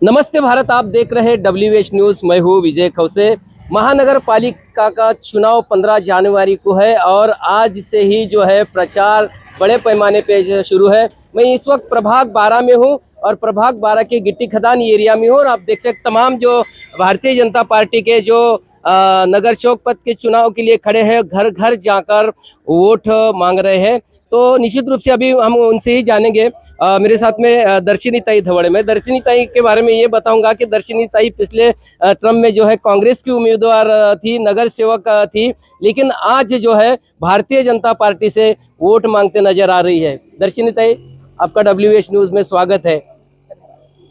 नमस्ते भारत, आप देख रहे हैं WH न्यूज़। मैं हूँ विजय खौसे। महानगर पालिका का चुनाव 15 जनवरी को है और आज से ही जो है प्रचार बड़े पैमाने पे शुरू है। मैं इस वक्त प्रभाग 12 में हूँ और प्रभाग 12 के गिट्टी खदान एरिया में हूँ और आप देख सकते तमाम जो भारतीय जनता पार्टी के जो नगर चौक पद के चुनाव के लिए खड़े हैं, घर घर जाकर वोट मांग रहे हैं। तो निश्चित रूप से अभी हम उनसे ही जानेंगे। मेरे साथ में दर्शिनी ताई धवड़े में। दर्शिनी ताई के बारे में ये बताऊंगा कि दर्शिनी ताई पिछले टर्म में जो है कांग्रेस की उम्मीदवार थी, नगर सेवक थी, लेकिन आज जो है भारतीय जनता पार्टी से वोट मांगते नजर आ रही है। दर्शिनी ताई, आपका WH न्यूज़ में स्वागत है।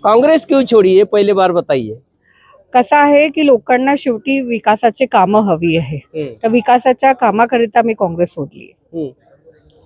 काँग्रेस क्यों छोडी है, पहिले बार बताइए। कसं आहे की लोकांना शेवटी विकासाचे कामं हवी आहे. तर विकासाच्या कामाकरिता मी काँग्रेस सोडली.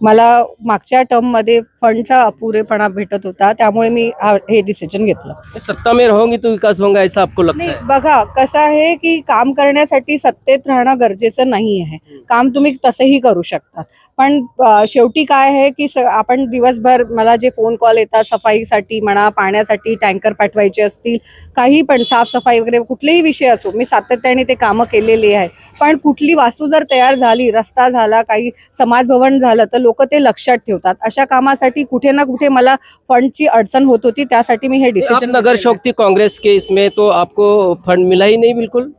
मला मागच्या टर्म मध्ये फंडचा अपुरेपणा भेटत होता, त्यामुळे मी हे डिसिजन घेतलं. सत्ता में रहोगी तो विकास होगा ऐसा आपको लगता नाही, है? बघा कसं आहे की काम करण्यासाठी सत्तेत राहणं गरजेचं नाही आहे. काम तुम्ही तसंही करू शकता, पण शेवटी काय आहे की आपण दिवसभर मला जे फोन कॉल येतात सफाईसाठी म्हणा, पाण्यासाठी टँकर पाठवायचे असतील, काही पण साफसफाई वगैरे कुठलेही विषय असो, मी सातत्याने ते कामं केलेली आहे. पण कुठली वास्तू जर तयार झाली, रस्ता झाला, काही समाज भवन झालं, तर लोक ते लक्षात ठेवतात. अशा कामासाठी कुठे ना कुठे मला फंडची अडचण होत होती, त्यासाठी मी हे डिसिजन. नगर चौक थी कांग्रेस के, इसमें तो आपको फंड मिला ही नहीं बिल्कुल?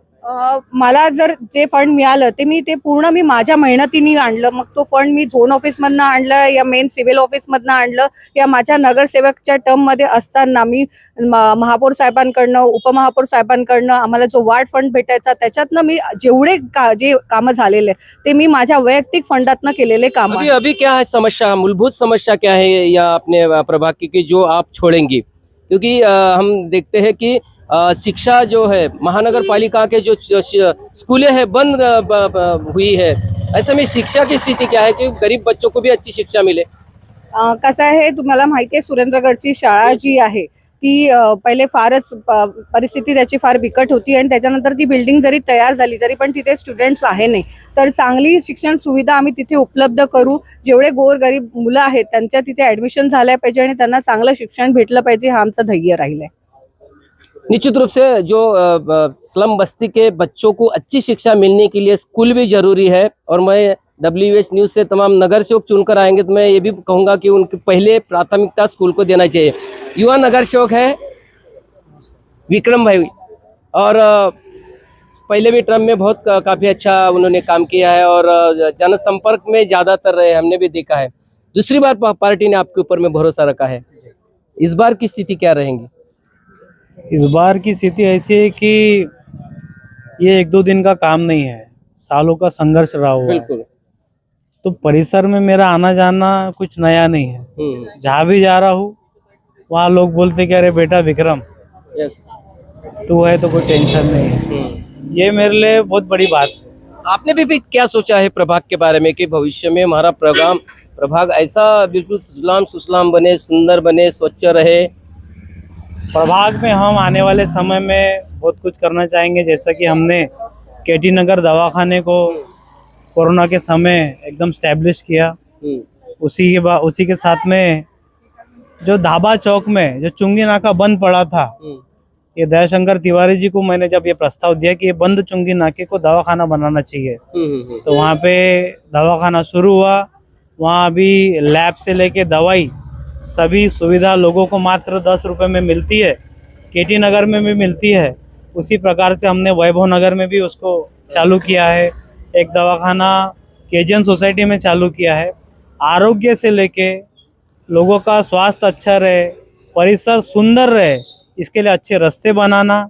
मला जर जे फंड मिळालं ते मी पूर्ण माझ्या मेहनतीने आणलं. मग तो फंड मी झोन ऑफिसमधनं आणलं या मेन सिव्हिल ऑफिसमधनं आणलं या माझ्या नगरसेवकच्या टर्म मध्ये असताना मी महापौर साहेबांकडनं, उपमहापौर साहेबांकडनं आम्हाला जो वार्ड फंड भेटायचा त्याच्यातनं मी जेवढे जे कामं झालेले ते मी माझ्या वैयक्तिक फंडातनं केलेले काम. अभी क्या है समस्या, मूलभूत समस्या क्या है या अपने प्रभाग की जो आप छोड़ेंगी? क्योंकि हम देखते हैं कि शिक्षा जो है महानगर पालिका के जो स्कूलें हैं बंद हुई है, ऐसे में शिक्षा की स्थिति क्या है कि गरीब बच्चों को भी अच्छी शिक्षा मिले? कसं आहे, तुम्हाला माहिती आहे सुरेंद्रगडची शाळा जी आहे ती पहिले फारच परिस्थिती त्याची फार बिकट होती आणि त्याच्यानंतर ती बिल्डिंग जरी तयार झाली तरी पण तिथे स्टुडंट्स आहे नाही. तर चांगली शिक्षण सुविधा आम्ही तिथे उपलब्ध करू. जेवढे गोरगरीब मुलं आहेत त्यांच्या तिथे ॲडमिशन झाल्या पाहिजे आणि त्यांना चांगलं शिक्षण भेटलं पाहिजे, हा आमचं ध्येय राहिलं आहे. निश्चित रूप से जो स्लम बस्ती के बच्चों को अच्छी शिक्षा मिलने के लिए स्कूल भी जरूरी है और मैं WH न्यूज़ से तमाम नगर सेवक चुनकर आएंगे तो मैं ये भी कहूँगा कि उनकी पहले प्राथमिकता स्कूल को देना चाहिए। युवा नगर सेवक है विक्रम भाई और पहले भी टर्म में बहुत काफ़ी अच्छा उन्होंने काम किया है और जनसंपर्क में ज़्यादातर रहे, हमने भी देखा है। दूसरी बार पार्टी ने आपके ऊपर में भरोसा रखा है, इस बार की स्थिति क्या रहेंगी? इस बार की स्थिति ऐसी है कि ये 1-2 दिन का काम नहीं है, सालों का संघर्ष रहा हुआ है। तो परिसर में मेरा आना जाना कुछ नया नहीं है। जहाँ भी जा रहा हूँ वहाँ लोग बोलते कि अरे बेटा विक्रम तू है तो कोई टेंशन नहीं है। ये मेरे लिए बहुत बड़ी बात है। आपने भी क्या सोचा है प्रभाग के बारे में कि भविष्य में हमारा प्रभाग ऐसा बिल्कुल सुजलाम सुफलाम बने, सुंदर बने, स्वच्छ रहे? प्रभाग में हम आने वाले समय में बहुत कुछ करना चाहेंगे, जैसा कि हमने KT नगर दवाखाने को कोरोना के समय एकदम स्टैब्लिश किया। उसी के साथ में जो धाबा चौक में जो चुंगी नाका बंद पड़ा था, ये दयाशंकर तिवारी जी को मैंने जब ये प्रस्ताव दिया कि ये बंद चुंगी नाके को दवाखाना बनाना चाहिए, तो वहाँ पे दवाखाना शुरू हुआ। वहाँ अभी लैब से लेके दवाई सभी सुविधा लोगों को मात्र 10 रुपये में मिलती है। KT नगर में भी मिलती है। उसी प्रकार से हमने वैभव नगर में भी उसको चालू किया है। एक दवाखाना KGN सोसाइटी में चालू किया है। आरोग्य से लेके लोगों का स्वास्थ्य अच्छा रहे, परिसर सुंदर रहे, इसके लिए अच्छे रास्ते बनाना,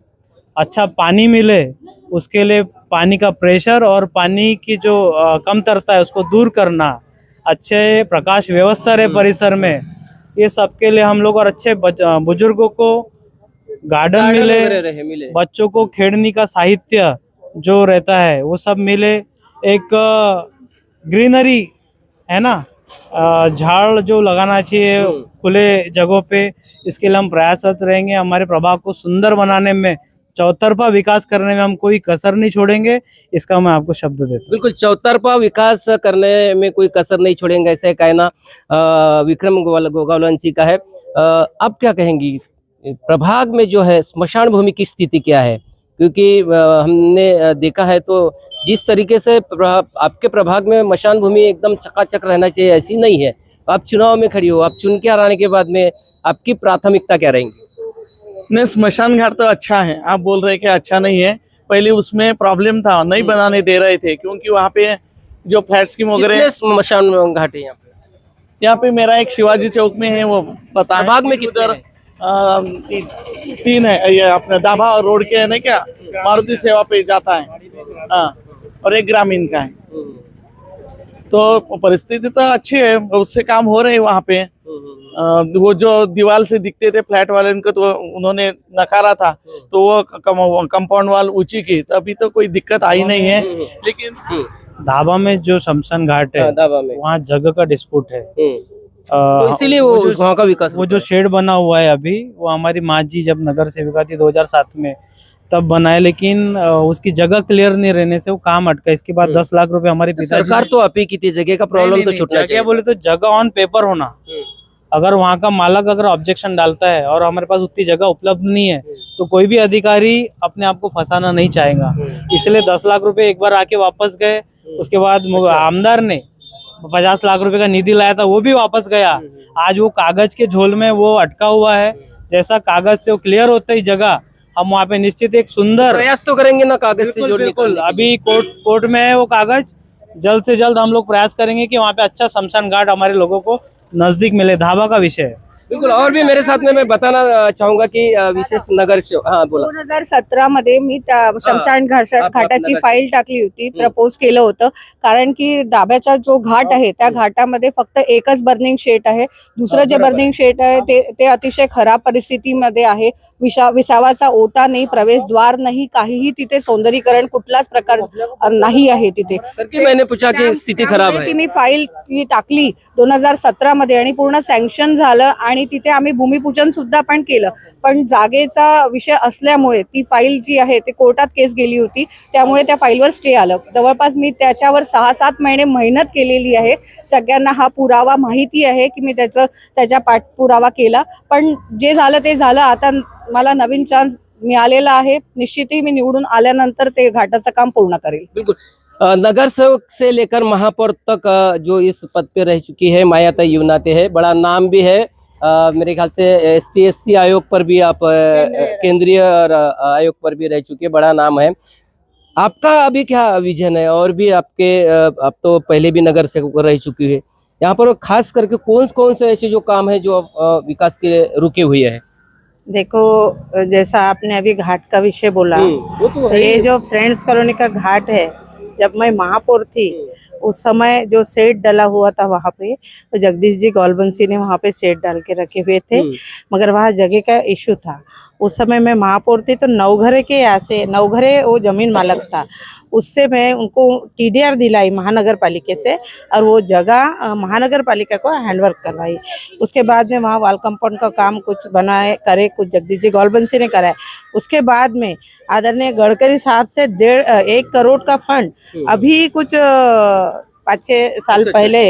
अच्छा पानी मिले, उसके लिए पानी का प्रेशर और पानी की जो कमतरता है उसको दूर करना, अच्छे प्रकाश व्यवस्था रहे परिसर में, ये सब के लिए हम लोग, और अच्छे बुजुर्गों को गार्डन मिले, बच्चों को खेलने का साहित्य जो रहता है वो सब मिले, एक ग्रीनरी है ना, झाड़ जो लगाना चाहिए खुले जगहों पे, इसके लिए हम प्रयासरत रहेंगे। हमारे प्रभाग को सुंदर बनाने में, चौतरफा विकास करने में हम कोई कसर नहीं छोड़ेंगे, इसका मैं आपको शब्द देता हूँ। बिल्कुल, चौतरफा विकास करने में कोई कसर नहीं छोड़ेंगे, ऐसा कहना विक्रम गोगावलन जी का है। आप क्या कहेंगी प्रभाग में जो है स्मशान भूमि की स्थिति क्या है? क्योंकि हमने देखा है तो जिस तरीके से आपके प्रभाग में स्मशान भूमि एकदम चकाचक रहना चाहिए, ऐसी नहीं है। आप चुनाव में खड़ी हो, आप चुन के आने के बाद में आपकी प्राथमिकता क्या रहेंगी? नहीं, स्मशान घाट तो अच्छा है। आप बोल रहे हैं कि अच्छा नहीं है, पहले उसमें प्रॉब्लम था, नहीं बनाने दे रहे थे क्योंकि वहाँ पे जो फ्लैट स्कीम वगैरह। कितने स्मशान घाट है यहाँ पे? यहाँ पे मेरा एक शिवाजी चौक में है, वो पता है। प्रभाग में कितने उधर हैं? 3 है, ये अपने दाभा रोड के है ना, क्या मारुति सेवा पे जाता है, हाँ, और एक ग्रामीण का है। तो परिस्थिति तो अच्छी है, उससे काम हो रहे हैं वहाँ पे। वो जो दीवार से दिखते थे फ्लैट वाले, उनको तो उन्होंने नकारा था, तो वो कंपाउंड वाल ऊंची की, तो अभी तो कोई दिक्कत आई नहीं है। लेकिन धाबा में जो शमशान घाट है दावा में वहाँ जगह का डिस्प्यूट है। तो इसीलिए वो वहाँ का विकास वो जो शेड बना हुआ है अभी, वो हमारी माँ जी जब नगर सेविका थी 2007 में तब बनाए, लेकिन उसकी जगह क्लियर नहीं रहने से वो काम अटका। इसके बाद 10 लाख रुपए हमारे पिताजी सरकार तो आप ही की थी, जगह का प्रॉब्लम तो छूटना क्या चाहिए। बोले तो जगह ऑन पेपर होना। अगर वहाँ का मालक अगर ऑब्जेक्शन डालता है और हमारे पास उतनी जगह उपलब्ध नहीं है तो कोई भी अधिकारी अपने आप को फंसाना नहीं चाहेगा। इसलिए 10 लाख रुपए एक बार आके वापस गए। उसके बाद आमदार ने 50 लाख रुपए का निधि लाया था, वो भी वापस गया। आज वो कागज के झोल में वो अटका हुआ है। जैसा कागज से वो क्लियर होता ही जगह, हम वहाँ पे निश्चित एक सुंदर प्रयास तो करेंगे ना कागज से जोड़ने का। बिल्कुल, अभी कोर्ट में है वो कागज। जल्द से जल्द हम लोग प्रयास करेंगे कि वहाँ पे अच्छा शमशान घाट हमारे लोगों को नजदीक मिले। धाबा का विषय है। बिल्कुल। और भी मेरे साथ में मैं बताना चाहूंगा कि विशेष नगर से, हाँ बोला। 2017 मध्ये मी त्या शमशान घाटाची फाईल टाकली होती, प्रपोज केलं होतं, कारण की दाब्याचा जो घाट आहे त्या घाटामध्ये फक्त एकच बर्निंग शेड आहे। दुसरं जे बर्निंग शेड आहे ते अतिशय खराब परिस्थितीमध्ये आहे। विसावाचा ओटा नाही, प्रवेशद्वार नाही, काहीही तिथे सौंदर्यीकरण कुठलाच प्रकार नाही आहे तिथे। करके मैंने पूछा कि स्थिति खराब त्यामुळे है। ती मी फाईल ती टाकली 2017 मध्ये आणि पूर्ण सँक्शन झालं आणि तिथे आम्ही भूमिपूजन सुद्धा पण केलं। पण जागेचा विषय असल्यामुळे ती फाईल जी आहे ते कोर्टात केस गेली होती, त्यामुळे त्या फाईलवर स्टे आलं। जवळपास मी त्याच्यावर 6-7 महिने मेहनत केलेली आहे। सगळ्यांना हा पुरावा माहिती आहे की मी त्याचा पाठपुरावा केला, पण जे झालं ते झालं। आता मला नवीन चान्स मिळालेला आहे। निश्चितही मी निवडून आल्यानंतर ते घाटाचं काम पूर्ण करेल। बिल्कुल। नगर सेवक से लेकर महापौर तक जो इस पद पे रह चुकी है मायाताई युवनाते है, बड़ा नाम भी है। मेरे ख्याल से ST-SC आयोग पर भी आप केंद्रीय आयोग पर भी रह चुके, बड़ा नाम है आपका। अभी क्या विजन है? और भी आपके आप तो पहले भी नगर सेवक रह चुकी है, यहाँ पर खास करके कौन से ऐसे जो काम है जो विकास के रुके हुए हैं? देखो, जैसा आपने अभी घाट का विषय बोला, वो तो तो ये जो फ्रेंड्स कॉलोनी का घाट है, जब मैं महापौर थी उस समय जो सेट डला हुआ था वहाँ पे, तो जगदीश जी गौलबंसी ने वहाँ पे सेट डाल के रखे हुए थे, मगर वहाँ जगह का इशू था। उस समय मैं महापौर थी तो नवघरे के यहाँ से, नवघरे वो जमीन मालक था, उससे मैं उनको TDR दिलाई महानगर पालिका से, और वो जगह महानगर पालिका को हैंडवर्क करवाई। उसके बाद में वहाँ वाल कंपाउंड का काम कुछ बनाए करे, कुछ जगदीश जी गौलबंसी ने कराए। उसके बाद में आदरणीय गडकरी साहब से 1.5 करोड़ का फंड अभी कुछ 5-6 साल पहले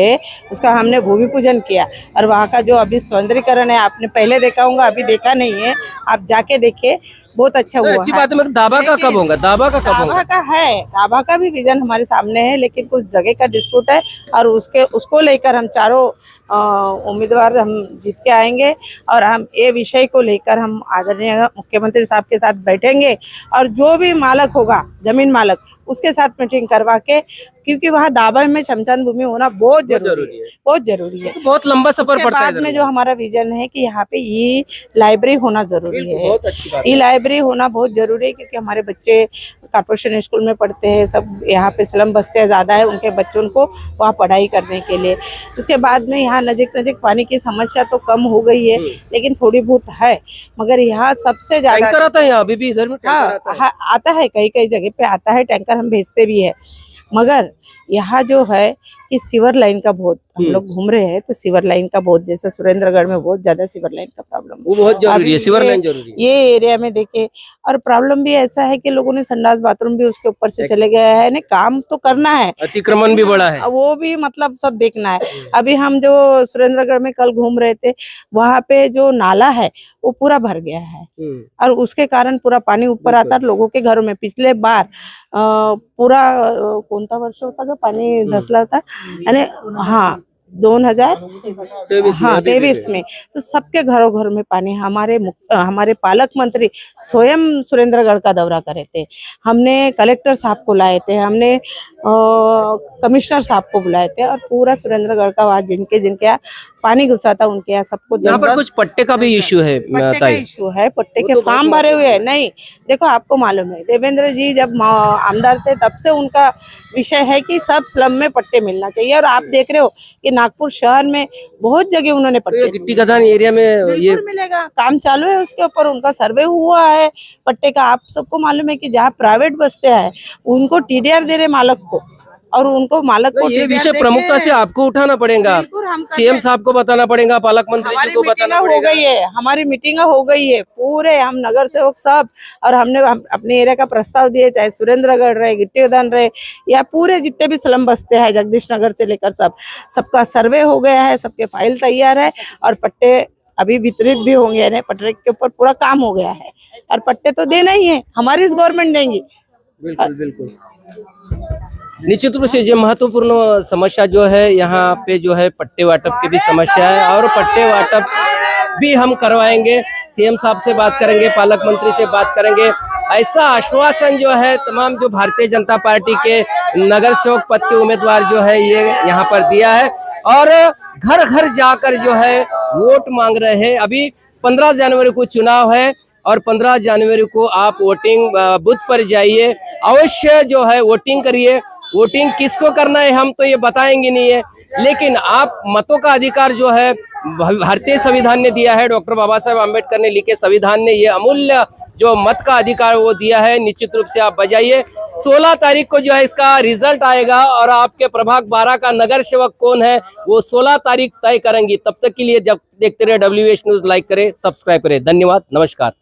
उसका हमने भूमि पूजन किया, और वहाँ का जो अभी सौंदर्यीकरण है आपने पहले देखा होगा, अभी देखा नहीं है, आप जाके देखिए, बहुत अच्छा हुआ अच्छी है। बात है। मगर दावा का कब होगा? दावा का कब होगा? दावा का है, दावा का भी विजन हमारे सामने है, लेकिन कुछ जगह का डिस्प्यूट है, और उसको लेकर हम चारों उम्मीदवार हम जीत के आएंगे, और हम ये विषय को लेकर हम आदरणीय मुख्यमंत्री साहब के साथ बैठेंगे, और जो भी मालक होगा, जमीन मालक, उसके साथ मीटिंग करवा के, क्योंकि वहाँ दावा में शमशान भूमि होना बहुत जरूरी है, बहुत जरूरी है। बहुत लंबा सफर उसके पड़ता है। बाद में जो हमारा विजन है कि यहाँ पे ये लाइब्रेरी होना जरूरी है। बहुत अच्छी बात ये लाइब्रेरी होना बहुत जरूरी है, क्योंकि हमारे बच्चे कॉर्पोरेशन स्कूल में पढ़ते हैं, सब यहाँ पे स्लम बस्तियाँ ज़्यादा है, उनके बच्चों को वहाँ पढ़ाई करने के लिए। उसके बाद में यहाँ नज़दीक पानी की समस्या तो कम हो गई है, लेकिन थोड़ी बहुत है, मगर यहाँ सबसे ज़्यादा टैंकर आता है यहाँ अभी भी इधर में टैंकर आता है। हाँ, आता है, कई जगह पे आता है टैंकर, हम भेजते भी है, मगर यहाँ जो है कि सीवर लाइन का बहुत हम लोग घूम रहे हैं, तो सीवर लाइन का बहुत, जैसे सुरेंद्रगढ़ में बहुत ज्यादा सीवर लाइन का प्रॉब्लम वो बहुत जरूरी अभी है, सीवर ये- लाइन जरूरी है। ये एरिया में देखे। और प्रॉब्लम भी ऐसा है कि लोगों ने संडास बाथरूम भी उसके ऊपर से चले गया है, नहीं काम तो करना है, अतिक्रमण भी बड़ा है। वो भी मतलब सब देखना है। अभी हम जो सुरेंद्रगढ़ में कल घूम रहे थे, वहां पे जो नाला है वो पूरा भर गया है, और उसके कारण पूरा पानी ऊपर आता है लोगों के घरों में। पिछले बार पूरा कोणता वर्ष होता का पानी धसला होता, यानी हाँ 2023 में, तो सबके घरों घर में पानी। हमारे पालक मंत्री स्वयं सुरेंद्रगढ़ का दौरा करे थे, हमने कलेक्टर साहब को लाए थे, हमने कमिश्नर साहब को बुलाए थे, और पूरा सुरेंद्रगढ़ का वहाँ जिनके यहाँ पानी घुसा था उनके यहाँ सबको यहाँ पर कुछ पट्टे का भी इश्यू है पट्टे का ताई। इशू है, पट्टे वो के तो फॉर्म बहुत भरे हुए हैं। नहीं देखो, आपको मालूम है देवेंद्र जी जब आमदार थे तब से उनका विषय है कि सब स्लम में पट्टे मिलना चाहिए, और आप देख रहे हो कि नागपुर शहर में बहुत जगह उन्होंने तो ये पट्टे गिट्टी खदान एरिया में ये बिल्कुल मिलेगा, काम चालू है उसके ऊपर, उनका सर्वे हुआ है पट्टे का। आप सबको मालूम है कि जहाँ प्राइवेट बस्ते हैं उनको टीडीआर दे रहे मालक को, और उनको मालक को ये TDR विषय दे प्रमुखता के- से आपको उठाना पड़ेगा, बिल्कुल हम कर सीएम रहे हैं। साहब को बताना पड़ेगा, पालक मंत्री जी हमारी को मीटिंग बताना हो पड़ेगा। गई है, हमारी मीटिंग हो गई है, पूरे हम नगर सेवक सब, और हमने अपने एरिया का प्रस्ताव दिए, चाहे सुरेंद्रगढ़ रहे, गिट्टी उदान रहे, या पूरे जितने भी स्लम बस्ते हैं जगदीश नगर से लेकर सबका सर्वे हो गया है, सबके फाइल तैयार है, और पट्टे अभी वितरित भी होंगे, यानी पट्टे के ऊपर पूरा काम हो गया है, और पट्टे तो देना ही है, हमारी इस गवर्नमेंट देंगी। बिल्कुल बिल्कुल। निश्चित रूप से जो महत्वपूर्ण समस्या जो है यहाँ पे जो है पट्टे वाटप की भी समस्या है, और पट्टे वाटप भी हम करवाएंगे, सीएम साहब से बात करेंगे, पालक मंत्री से बात करेंगे। ऐसा आश्वासन जो है तमाम जो भारतीय जनता पार्टी के नगर सेवक पद के उम्मीदवार जो है ये यहाँ पर दिया है, और घर घर जाकर जो है वोट मांग रहे हैं। अभी 15 जनवरी को चुनाव है, और 15 जनवरी को आप वोटिंग बूथ पर जाइए, अवश्य जो है वोटिंग करिए। वोटिंग किसको करना है हम तो ये बताएंगे नहीं है, लेकिन आप मतों का अधिकार जो है भारतीय संविधान ने दिया है, डॉक्टर बाबा साहेब आम्बेडकर ने लिखे संविधान ने ये अमूल्य जो मत का अधिकार वो दिया है, निश्चित रूप से आप बजाइए। 16 तारीख को जो है इसका रिजल्ट आएगा, और आपके प्रभाग 12 का नगर सेवक कौन है वो 16 तारीख तय करेंगी। तब तक के लिए जब देखते रहे WH न्यूज, लाइक करें, सब्सक्राइब करें। धन्यवाद, नमस्कार।